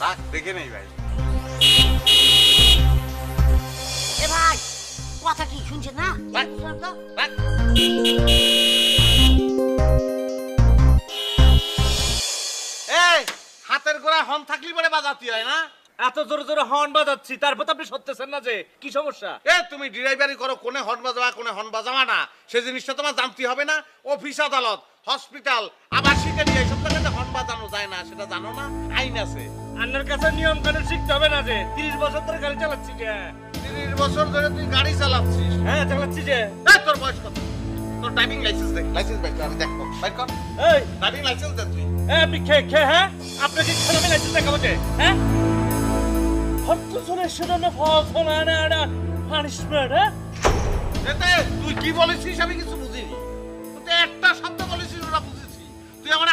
রাখ, দেখে নেই ভাই। এ ভাই কথা কি শুনছেন না? রাখ, রাখ। এই হাতের গোড়া হর্ন থাকলি পরে বাজাতে হয় না? এত জোরে জোরে হর্ন বাজাচ্ছি, তারপর তো আপনি সরতেছেন না যে, কি সমস্যা? তুমি ড্রাইভারি করো, কোনে হর্ন বাজাবা কোনে হর্ন বাজাবা না সে জিনিসটা তোমার জানতে হবে না? অফিস আদালত, হসপিটাল, আবাসিকে নিয়ে এইসব জায়গাতে হর্ন বাজানো যায় না, সেটা জানো না? আইন আছে। আপনার কাছে নিয়ম কানুন শিখতে হবে না যে, 30 বছর ধরে গাড়ি চালাচ্ছি যে। 30 বছর ধরে তুই গাড়ি চালাচ্ছিস? হ্যাঁ চালাচ্ছি যে। তোর বয়স কত? তোর ড্রাইভিং লাইসেন্স দে, লাইসেন্স বের কর, আমি দেখবো। বের কর এই ড্রাইভিং লাইসেন্স দে তুই। আপনি খেয়ে হ্যাঁ আপনাকে খেলামে লাইসেন্স দেখাবো যে, হ্যাঁ হট্ট শুনে সেটা না ফল শোনা না পানিশমেন্ট, হ্যাঁ এতে তুই কি বলেছিস আমি কিছু বুঝিনি। তুই একটা শব্দ বলেছিস ওরা বুঝেছি। তুই আমার